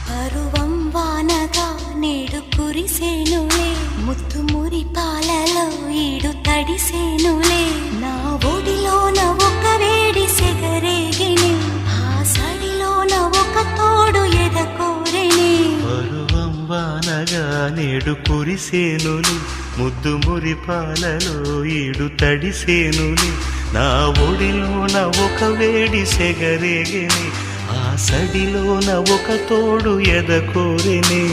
పరువం వానగా నేడు కురిసేనులే, ముత్తు మురి పాలలో ఈడు తడిసేనులే. నా ఒడిలోన ఒక వేడి సెగరేగిని, ఆ సడిలోన ఒక తోడు ఎదకోరెని. పరువం వానగా నేడు కురిసేనులే, ముద్దు మురి పాలలో ఈడు తడిసేనులే. నా ఒడిలోన ఒక వేడి సెగరేగిని, ఆ సడిలోన ఒక తోడు ఎదకోరెని.